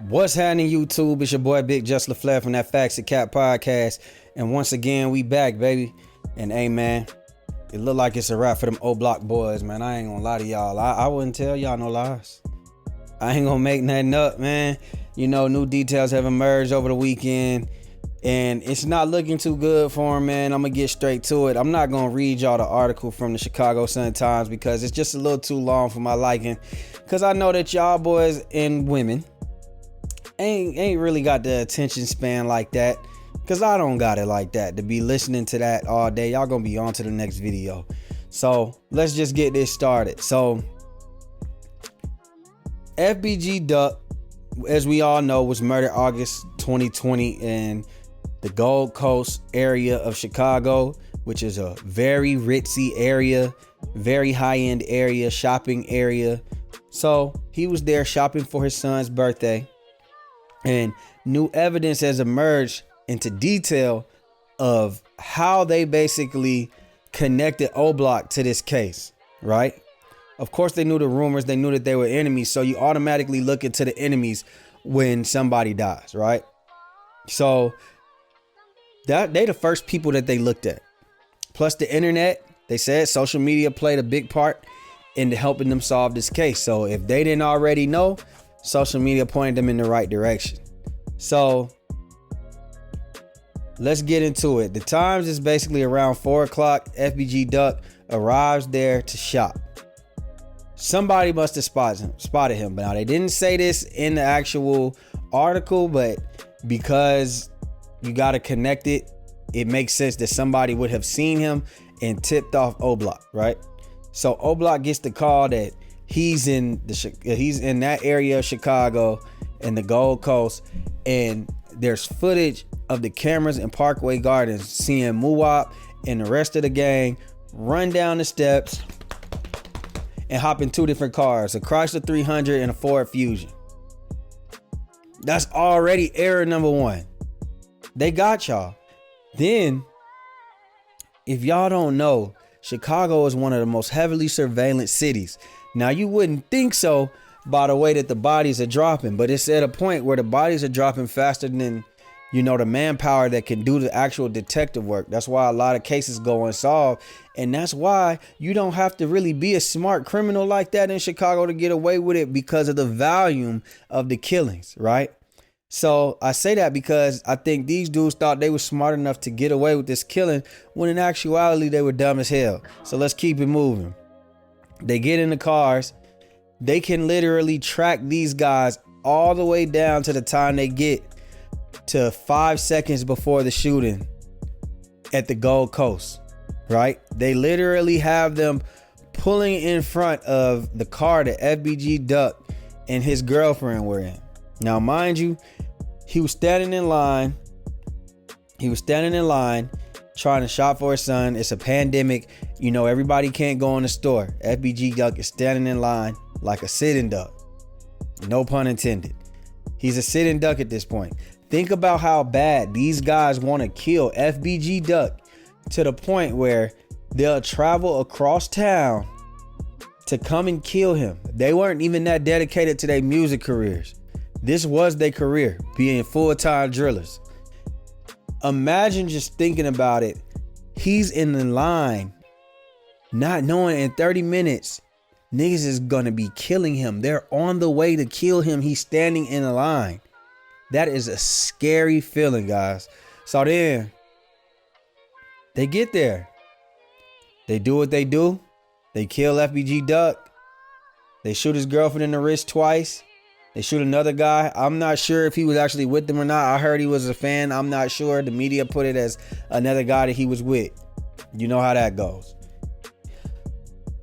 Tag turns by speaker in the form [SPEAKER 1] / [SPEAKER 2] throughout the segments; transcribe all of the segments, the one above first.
[SPEAKER 1] What's happening, YouTube? It's your boy BigJusLaFlare from that Facts and Cap podcast. And once again, we back, baby. And hey, man, it look like it's a wrap for them O Block boys, man. I ain't gonna lie to y'all. I wouldn't tell y'all no lies. I ain't gonna make nothing up, man. You know, new details have emerged over the weekend, and it's not looking too good for him, man. I'm gonna get straight to it. I'm not gonna read y'all the article from the Chicago Sun-Times because it's just a little too long for my liking. Because I know that y'all boys and women ain't really got the attention span like that, because I don't got it like that to be listening to that all day. Y'all gonna be on to the next video. So let's just get this started. So FBG Duck, as we all know, was murdered August 2020 in the Gold Coast area of Chicago, which is a very ritzy area, very high-end area, shopping area. So he was there shopping for his son's birthday, and new evidence has emerged into detail of how they basically connected O Block to this case, right? Of course, they knew the rumors. They knew that they were enemies. So you automatically look into the enemies when somebody dies, right? So they the first people that they looked at. Plus the internet, they said social media played a big part into helping them solve this case. So if they didn't already know, social media pointed them in the right direction. So let's get into it. The times is basically around 4 o'clock. FBG Duck arrives there to shop. Somebody must have spotted him. But now they didn't say this in the actual article, but because you got to connect it, it makes sense that somebody would have seen him and tipped off O Block, right? So O Block gets the call that he's in that area of Chicago in the Gold Coast, and there's footage of the cameras in Parkway Gardens seeing Muwap and the rest of the gang run down the steps and hop in two different cars, a Chrysler 300 and a Ford Fusion. That's already error number one. They got y'all. Then, if y'all don't know, Chicago is one of the most heavily surveillance cities. Now, you wouldn't think so by the way that the bodies are dropping, but it's at a point where the bodies are dropping faster than, you know, the manpower that can do the actual detective work. That's why a lot of cases go unsolved. And that's why you don't have to really be a smart criminal like that in Chicago to get away with it, because of the volume of the killings, right? So I say that because I think these dudes thought they were smart enough to get away with this killing, when in actuality they were dumb as hell. So let's keep it moving. They get in the cars. They can literally track these guys all the way down to the time they get to 5 seconds before the shooting at the Gold Coast, right? They literally have them pulling in front of the car that FBG Duck and his girlfriend were in. Now, mind you, he was standing in line. Trying to shop for his son. It's a pandemic. You know, everybody can't go in the store. FBG Duck is standing in line like a sitting duck. No pun intended. He's a sitting duck at this point. Think about how bad these guys want to kill FBG Duck, to the point where they'll travel across town to come and kill him. They weren't even that dedicated to their music careers. This was their career, being full-time drillers. Imagine just thinking about it. He's in the line, not knowing in 30 minutes, niggas is gonna be killing him. They're on the way to kill him. He's standing in the line. That is a scary feeling, guys. So then they get there. They do what they do. They kill FBG Duck. They shoot his girlfriend in the wrist twice. They shoot another guy. I'm not sure if he was actually with them or not. I heard he was a fan. I'm not sure. The media put it as another guy that he was with. You know how that goes.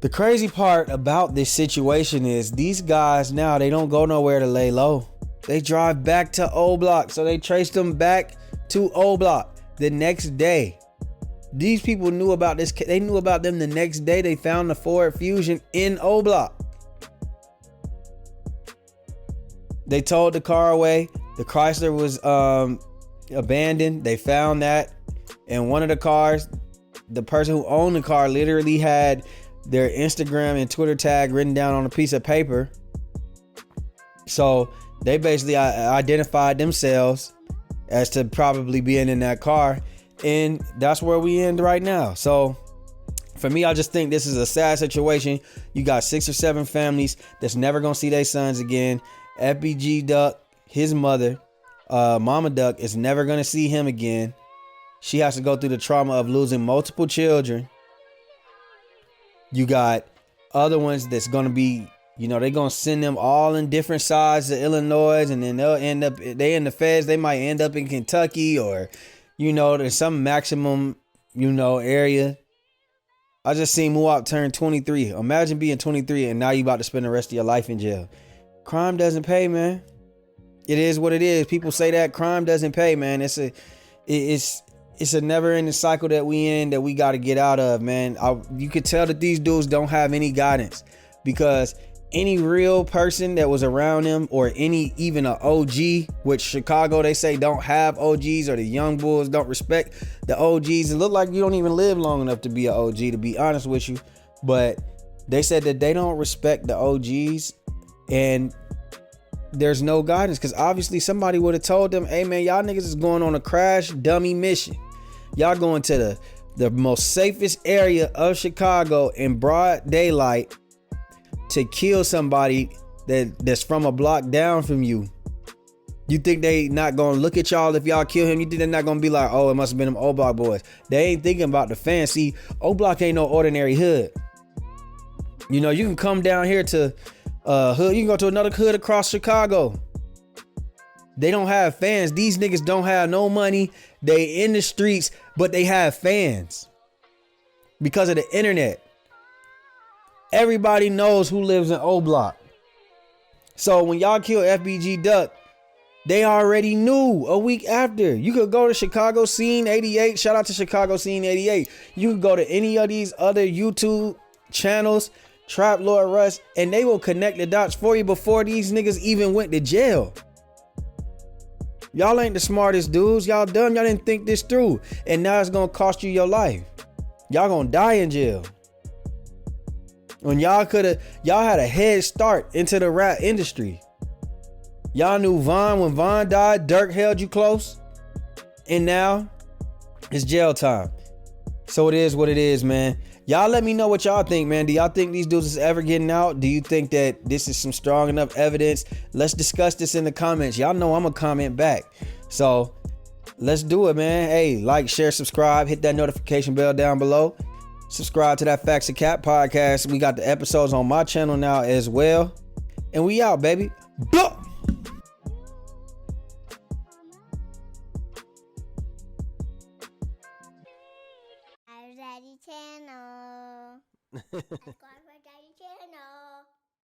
[SPEAKER 1] The crazy part about this situation is these guys now, they don't go nowhere to lay low. They drive back to O Block. So they traced them back to O Block the next day. These people knew about this. They knew about them the next day. They found the Ford Fusion in O Block. They towed the car away. The Chrysler was abandoned. They found that. And one of the cars, the person who owned the car literally had their Instagram and Twitter tag written down on a piece of paper. So They basically identified themselves as to probably being in that car, and that's where we end right now. So for me, I just think this is a sad situation. You got 6 or 7 families that's never gonna see their sons again. FBG Duck, his mother, Mama Duck, is never gonna see him again. She has to go through the trauma of losing multiple children. You got other ones that's gonna be, they're gonna send them all in different sides of Illinois, and then they in the feds. They might end up in Kentucky, or there's some maximum area. I just seen Muap turn 23. Imagine being 23 and now you about to spend the rest of your life in jail. Crime doesn't pay, man. It is what it is. People say that crime doesn't pay, man. It's a never-ending cycle that we in, that we got to get out of, man. You could tell that these dudes don't have any guidance, because any real person that was around them, or even an OG, which Chicago, they say, don't have OGs, or the young bulls don't respect the OGs. It look like you don't even live long enough to be an OG, to be honest with you. But they said that they don't respect the OGs, and there's no guidance, because obviously somebody would have told them, hey man, y'all niggas is going on a crash dummy mission. Y'all going to the most safest area of Chicago in broad daylight to kill somebody that's from a block down from you. You think they not gonna look at y'all if y'all kill him? You think they're not gonna be like, oh, it must have been them O Block boys? They ain't thinking about the fans. See, O Block ain't no ordinary hood. You can come down here to hood. You can go to another hood across Chicago. They don't have fans. These niggas don't have no money. They in the streets, but they have fans because of the internet. Everybody knows who lives in O Block. So when y'all kill FBG Duck, they already knew a week after. You could go to Chicago Scene 88. Shout out to Chicago Scene 88. You could go to any of these other YouTube channels, Trap Lord Russ, and they will connect the dots for you before these niggas even went to jail. Y'all ain't the smartest dudes. Y'all dumb. Y'all didn't think this through. And now it's going to cost you your life. Y'all going to die in jail. When y'all had a head start into the rap industry. Y'all knew Von. When Von died, Dirk held you close. And now it's jail time. So it is what it is, man. Y'all let me know what y'all think, man. Do y'all think these dudes is ever getting out? Do you think that this is some strong enough evidence? Let's discuss this in the comments. Y'all know I'm gonna comment back. So let's do it, man. Hey, like, share, subscribe, hit that notification bell down below. Subscribe to that Facts of Cap podcast. We got the episodes on my channel now as well. And we out, baby. Blah!
[SPEAKER 2] Channel.